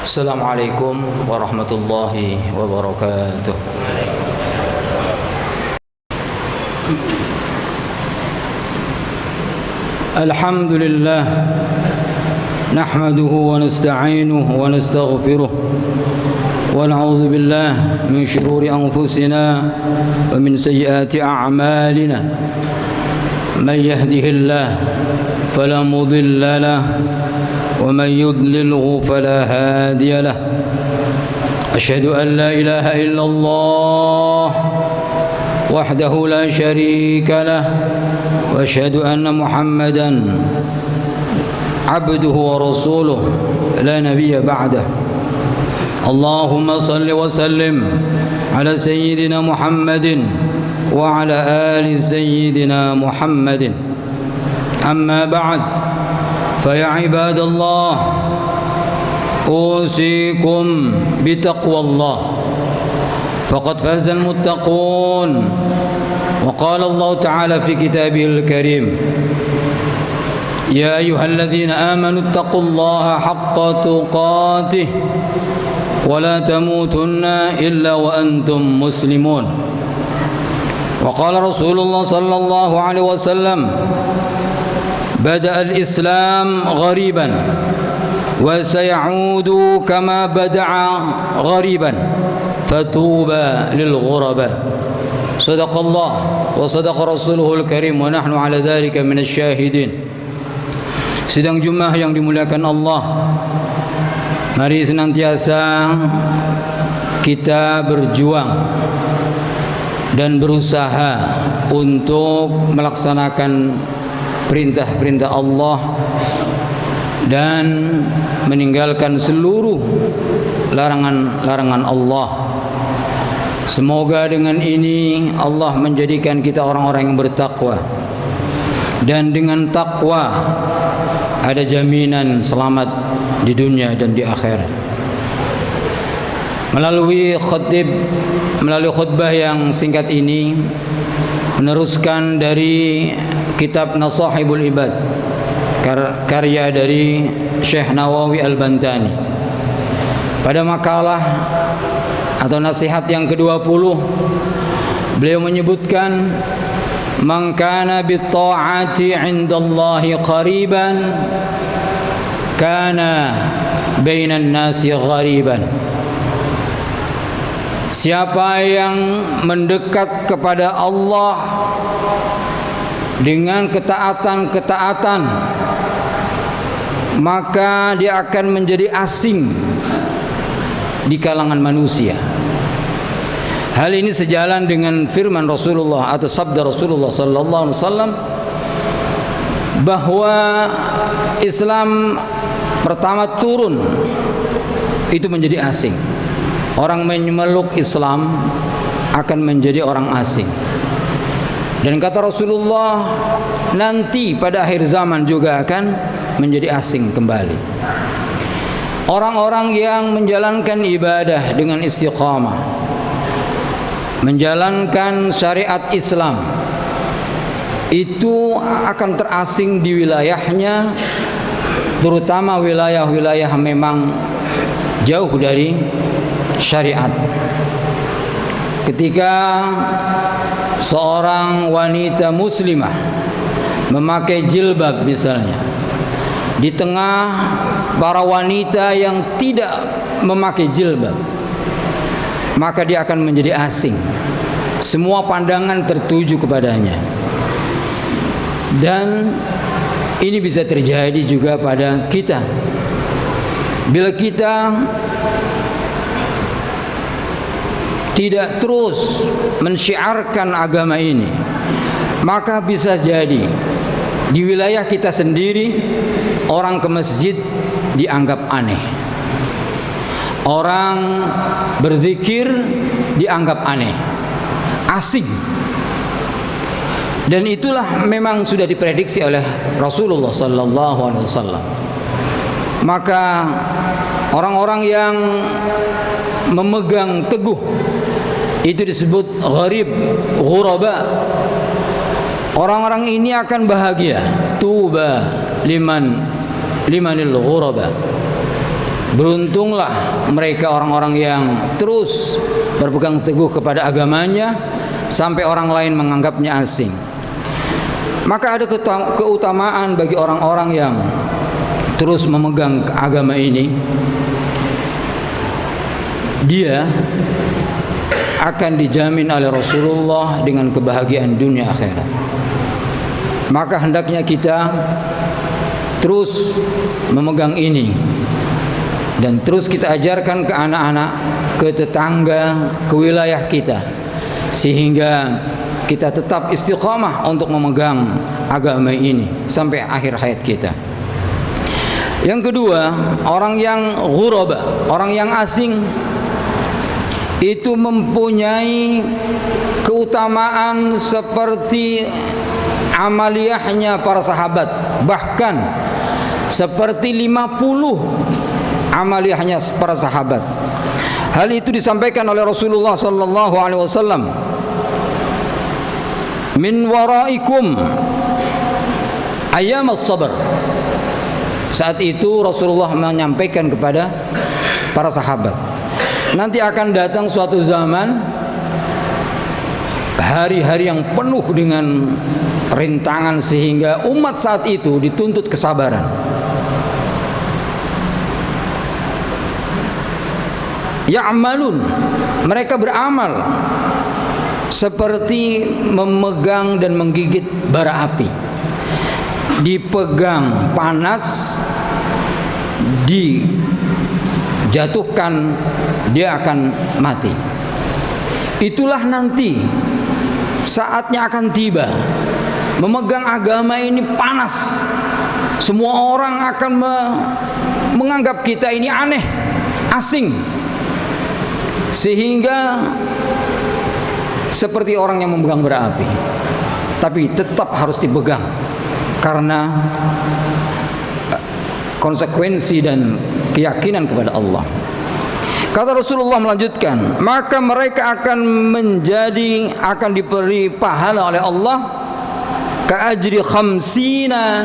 Assalamualaikum warahmatullahi wabarakatuh. Alhamdulillah nahmaduhu wa nasta'inuhu wa nastaghfiruh wa na'udzu billahi min shururi anfusina wa min sayyiati a'malina. Man yahdihillahu fala mudilla lahu wa man yudlilhu fala hadiya lahu. Asyhadu an la ilaha illallah wahdahu la syarika lah wa asyhadu anna Muhammadan abduhu wa rasuluh la nabiyya ba'dah. Allahumma salli wa sallim ala sayyidina Muhammadin wa ala ali sayyidina Muhammadin. Amma ba'd, fa ya ibadallah usikum bitaqwallah faqad faza al-muttaqun. Wa qala Allah ta'ala fi kitabihil karim, ya ayyuhalladzina amanu ittaqullaha haqqa tuqatih wa la tamutunna illa wa antum muslimun. Wa qala Rasulullah sallallahu alaihi wasallam, bada'a al-islam ghariban wa sayaudu kama bada'a ghariban fatuba lil ghuraba. Sadaqallah wa sadaqa rasuluhul karim wa nahnu ala dhalika minasy syahidin. Sidang Jumat yang dimuliakan Allah, mari senantiasa kita berjuang dan berusaha untuk melaksanakan perintah-perintah Allah dan meninggalkan seluruh larangan-larangan Allah. Semoga dengan ini Allah menjadikan kita orang-orang yang bertakwa, dan dengan takwa ada jaminan selamat di dunia dan di akhirat. Melalui khutbah yang singkat ini, meneruskan dari kitab Nasahibul Ibad, karya dari Syekh Nawawi Al-Bantani. Pada makalah atau nasihat yang ke-20, beliau menyebutkan, man kana bitta'ati 'indallahi qariban kana bainan nasi ghariban. Siapa yang mendekat kepada Allah dengan ketaatan-ketaatan, maka dia akan menjadi asing di kalangan manusia. Hal ini sejalan dengan firman Rasulullah atau sabda Rasulullah sallallahu alaihi wasallam bahwa Islam pertama turun itu menjadi asing. Orang memeluk Islam akan menjadi orang asing. Dan kata Rasulullah, nanti pada akhir zaman juga akan menjadi asing kembali. Orang-orang yang menjalankan ibadah dengan istiqamah, menjalankan syariat Islam, itu akan terasing di wilayahnya, terutama wilayah-wilayah memang jauh dari syariat. Ketika seorang wanita muslimah memakai jilbab misalnya, di tengah para wanita yang tidak memakai jilbab, maka dia akan menjadi asing. Semua pandangan tertuju kepadanya. Dan ini bisa terjadi juga pada kita. Bila kita tidak terus mensyiarkan agama ini, maka bisa jadi di wilayah kita sendiri orang ke masjid dianggap aneh, orang berzikir dianggap aneh, asing. Dan itulah memang sudah diprediksi oleh Rasulullah sallallahu alaihi wasallam. Maka orang-orang yang memegang teguh itu disebut gharib, ghuraba. Orang-orang ini akan bahagia. Tuba limanil ghuraba. Beruntunglah mereka orang-orang yang terus berpegang teguh kepada agamanya sampai orang lain menganggapnya asing. Maka ada keutamaan bagi orang-orang yang terus memegang agama ini. Dia akan dijamin oleh Rasulullah dengan kebahagiaan dunia akhirat. Maka hendaknya kita terus memegang ini dan terus kita ajarkan ke anak-anak, ke tetangga, ke wilayah kita, sehingga kita tetap istiqamah untuk memegang agama ini sampai akhir hayat kita. Yang kedua, orang yang ghuraba, orang yang asing, itu mempunyai keutamaan seperti amaliyahnya para sahabat, bahkan seperti 50 amaliyahnya para sahabat. Hal itu disampaikan oleh Rasulullah sallallahu alaihi wasallam, min waraikum ayyam as-sabr. Saat itu Rasulullah menyampaikan kepada para sahabat, nanti akan datang suatu zaman, hari-hari yang penuh dengan rintangan, sehingga umat saat itu dituntut kesabaran. Ya'malun, mereka beramal seperti memegang dan menggigit bara api. Dipegang panas, dijatuhkan, dia akan mati. Itulah nanti saatnya akan tiba. Memegang agama ini panas. Semua orang akan menganggap kita ini aneh, asing, sehingga seperti orang yang memegang bara api. Tapi tetap harus dipegang karena konsekuensi dan keyakinan kepada Allah. Kata Rasulullah melanjutkan, maka mereka akan diberi pahala oleh Allah ka'ajri khamsina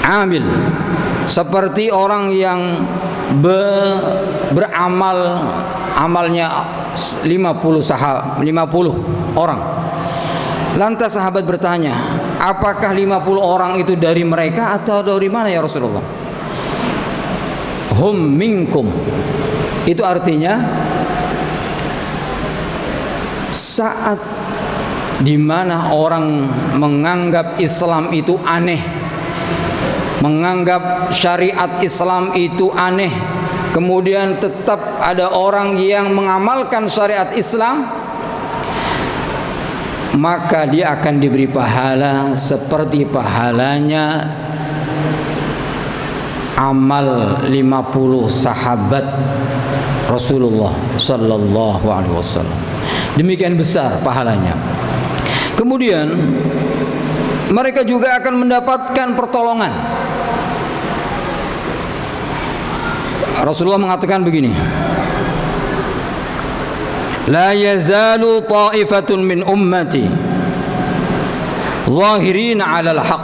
amil, seperti orang yang beramal, amalnya 50 orang. Lantas sahabat bertanya, apakah 50 orang itu dari mereka atau dari mana ya Rasulullah? Hum minkum, itu artinya saat dimana orang menganggap Islam itu aneh, menganggap syariat Islam itu aneh, kemudian tetap ada orang yang mengamalkan syariat Islam, maka dia akan diberi pahala seperti pahalanya amal 50 sahabat Rasulullah sallallahu alaihi wasallam. Demikian besar pahalanya. Kemudian mereka juga akan mendapatkan pertolongan. Rasulullah mengatakan begini, la yazalu ta'ifatun min ummati zahirina 'alal haq.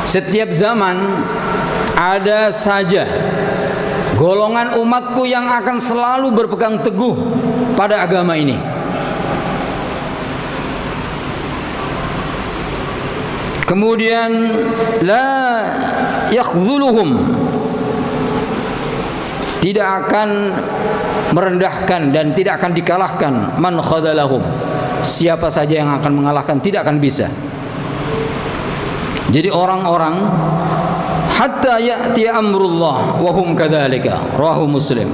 Setiap zaman ada saja golongan umatku yang akan selalu berpegang teguh pada agama ini. Kemudian la yakhdhuluhum, tidak akan merendahkan dan tidak akan dikalahkan man khadalahum, siapa saja yang akan mengalahkan tidak akan bisa. Jadi orang-orang hatta ya'ti amrullah wa hum kadzalika, rawahu Muslim.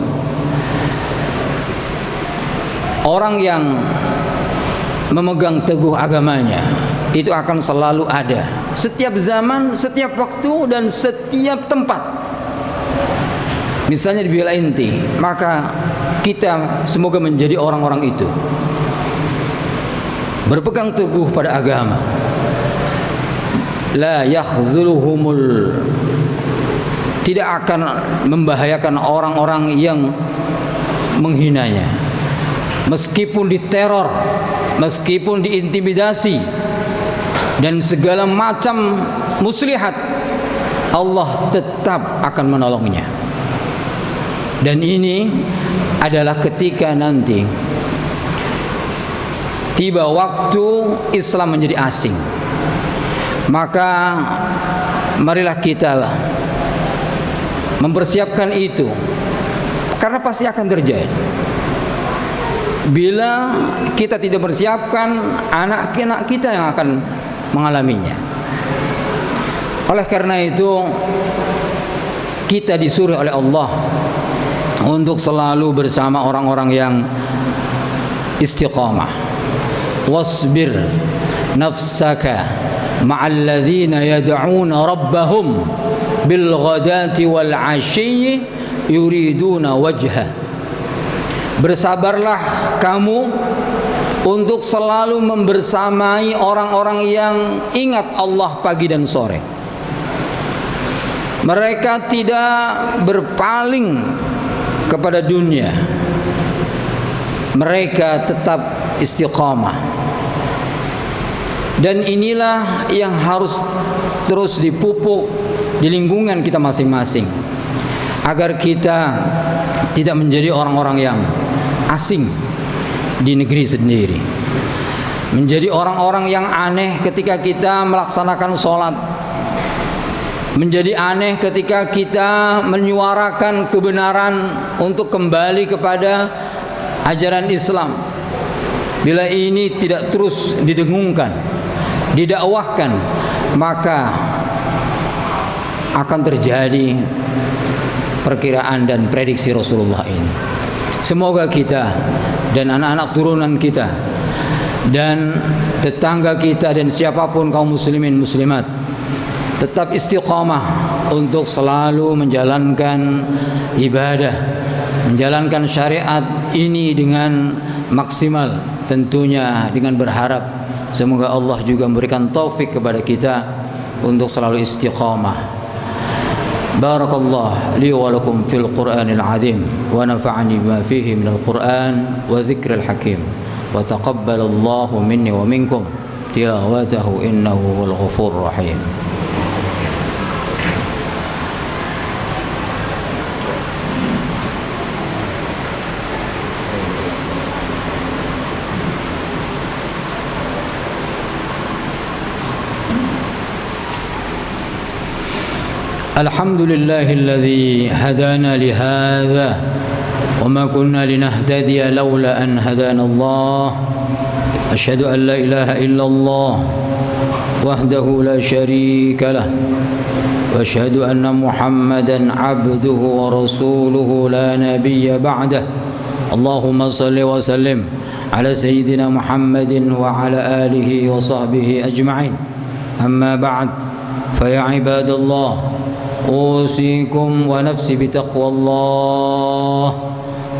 Orang yang memegang teguh agamanya itu akan selalu ada, setiap zaman, setiap waktu dan setiap tempat. Misalnya di bela inti, maka kita semoga menjadi orang-orang itu, berpegang teguh pada agama, la yakhdhuluhumul, tidak akan membahayakan orang-orang yang menghinanya, meskipun diteror, meskipun diintimidasi dan segala macam muslihat, Allah tetap akan menolongnya. Dan ini adalah ketika nanti tiba waktu Islam menjadi asing. Maka marilah kita mempersiapkan itu, karena pasti akan terjadi. Bila kita tidak persiapkan, anak-anak kita yang akan mengalaminya. Oleh karena itu, kita disuruh oleh Allah untuk selalu bersama orang-orang yang istiqamah. Wasbir nafsaka ma'al ladzina yad'una rabbahum bil ghadati wal 'ashyi yuriduna wajha. Bersabarlah kamu untuk selalu membersamai orang-orang yang ingat Allah pagi dan sore. Mereka tidak berpaling kepada dunia. Mereka tetap istiqamah. Dan inilah yang harus terus dipupuk di lingkungan kita masing-masing, agar kita tidak menjadi orang-orang yang asing di negeri sendiri, menjadi orang-orang yang aneh ketika kita melaksanakan sholat, menjadi aneh ketika kita menyuarakan kebenaran untuk kembali kepada ajaran Islam. Bila ini tidak terus didengungkan, didakwahkan, maka akan terjadi perkiraan dan prediksi Rasulullah ini. Semoga kita dan anak-anak turunan kita dan tetangga kita dan siapapun kaum muslimin muslimat tetap istiqamah untuk selalu menjalankan ibadah, menjalankan syariat ini dengan maksimal, tentunya dengan berharap semoga Allah juga memberikan taufik kepada kita untuk selalu istiqamah. Barakallah li wa lakum fil Qur'anil azim wa nafa'ani bima fihi minal Qur'an wa dzikril hakim wa taqabbalallahu minni wa minkum tilawatahu innahu wal ghafurur rahim. الحمد لله الذي هدانا لهذا وما كنا لنهتدي لولا أن هدانا الله أشهد أن لا إله إلا الله وحده لا شريك له وأشهد أن محمدا عبده ورسوله لا نبي بعده اللهم صل وسلم على سيدنا محمد وعلى آله وصحبه أجمعين أما بعد فيا عباد الله أوصيكم ونفسي بتقوى الله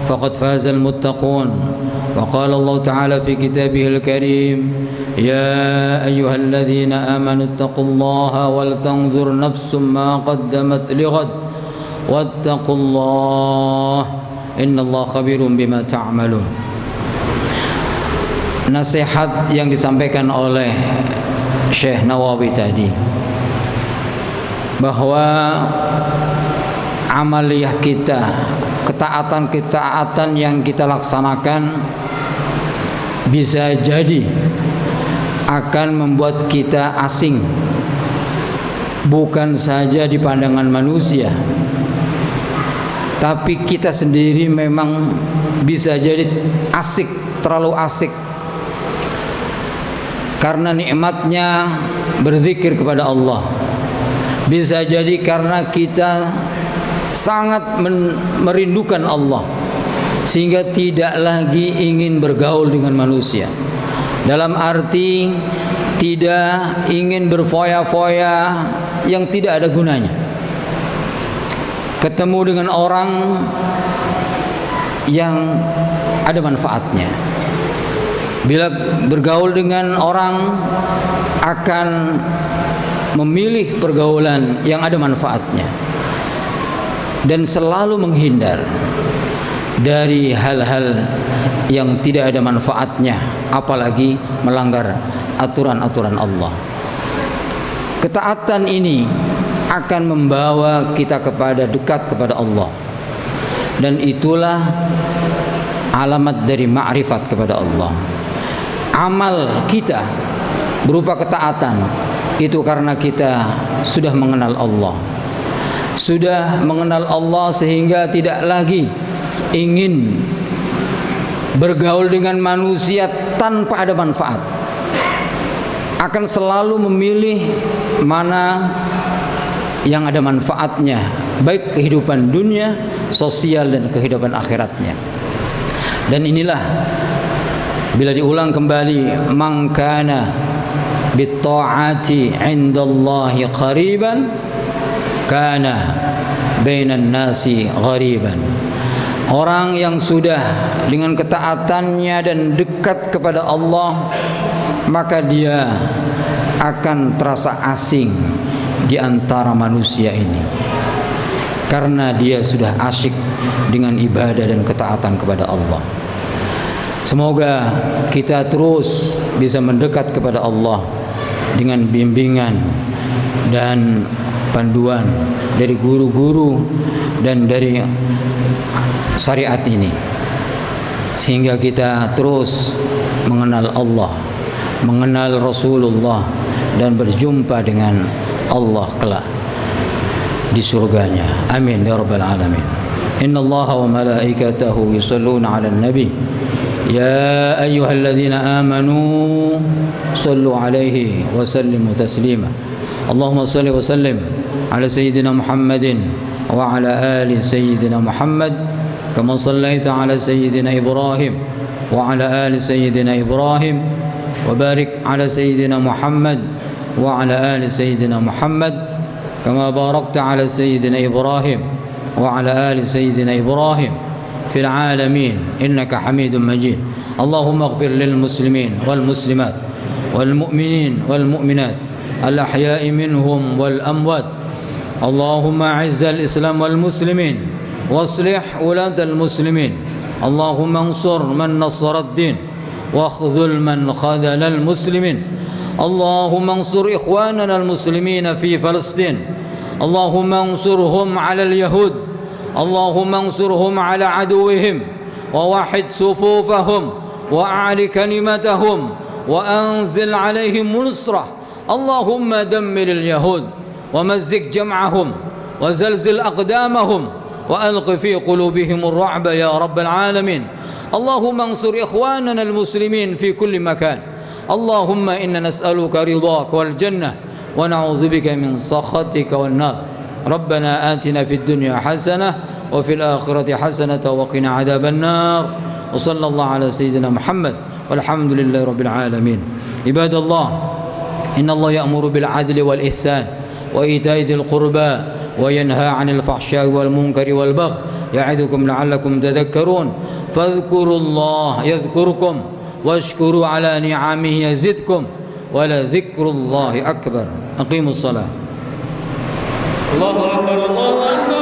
فقد فاز المتقون وقال الله تعالى في كتابه الكريم يا أيها الذين آمنوا اتقوا الله ولتنظر نفس ما قدمت لغد واتقوا الله إن الله خبير بما تعملون. Nasihat yang disampaikan oleh Syekh Nawawi tadi, bahwa amaliyah kita, ketaatan-ketaatan yang kita laksanakan bisa jadi akan membuat kita asing, bukan saja di pandangan manusia, tapi kita sendiri memang bisa jadi asik, terlalu asik karena nikmatnya berzikir kepada Allah. Bisa jadi karena kita sangat merindukan Allah sehingga tidak lagi ingin bergaul dengan manusia. Dalam arti tidak ingin berfoya-foya yang tidak ada gunanya. Ketemu dengan orang yang ada manfaatnya. Bila bergaul dengan orang akan memilih pergaulan yang ada manfaatnya dan selalu menghindar dari hal-hal yang tidak ada manfaatnya, apalagi melanggar aturan-aturan Allah. Ketaatan ini akan membawa kita kepada dekat kepada Allah. Dan itulah alamat dari ma'rifat kepada Allah. Amal kita berupa ketaatan itu karena kita sudah mengenal Allah. Sudah mengenal Allah sehingga tidak lagi ingin bergaul dengan manusia tanpa ada manfaat. Akan selalu memilih mana yang ada manfaatnya, baik kehidupan dunia, sosial, dan kehidupan akhiratnya. Dan inilah bila diulang kembali, man kana bitta'ati 'indallahi qariban kana bainan nasi ghariban. Orang yang sudah dengan ketaatannya dan dekat kepada Allah, maka dia akan terasa asing di antara manusia ini, karena dia sudah asyik dengan ibadah dan ketaatan kepada Allah. Semoga kita terus bisa mendekat kepada Allah dengan bimbingan dan panduan dari guru-guru dan dari syariat ini, sehingga kita terus mengenal Allah, mengenal Rasulullah, dan berjumpa dengan Allah kelak di surganya. Amin ya rabbal alamin. Inna Allah wa malaikatahu yusalluna 'alan nabi ya ayyuhalladzina amanu sallu 'alaihi wa sallimu taslima. Allahumma salli wa sallim ala sayyidina Muhammadin wa ala ali sayyidina Muhammad kama sallaita ala sayyidina Ibrahim wa ala ali sayyidina Ibrahim wa barik ala sayyidina Muhammad wa ala ali sayyidina Muhammad kama barakta ala sayyidina Ibrahim wa ala ali sayyidina Ibrahim fil alamin innaka Hamidum Majid. Allahumma ighfir lil muslimin wal muslimat wal mu'minin wal mu'minat al ahya'i minhum wal amwat. Allahumma a'izzal islam wal muslimin واصلح ولاة المسلمين. اللهم انصر من نصر الدين واخذل من خذل المسلمين. اللهم انصر إخواننا المسلمين في فلسطين. اللهم انصرهم على اليهود. اللهم انصرهم على عدوهم ووحد صفوفهم وأعل كلمتهم وأنزل عليهم نصرة. اللهم دمر اليهود ومزق جمعهم وزلزل أقدامهم وألق في قلوبهم الرعب يا رب العالمين. اللهم انصر إخواننا المسلمين في كل مكان. اللهم إنا نسألك رضاك والجنة ونعوذ بك من سخطك والنار. ربنا آتنا في الدنيا حسنة وفي الآخرة حسنة وقنا عذاب النار. وصلى الله على سيدنا محمد والحمد لله رب العالمين. عباد الله، إن الله يأمر بالعدل والإحسان وإيتاء ذي القربى وينهى عن الفحشاء والمنكر والبغي يعظكم لعلكم تذكرون. فاذكروا الله يذكركم واشكروا على نعمه يزدكم ولذكر الله أكبر. أقيموا الصلاة. الله أكبر الله أكبر.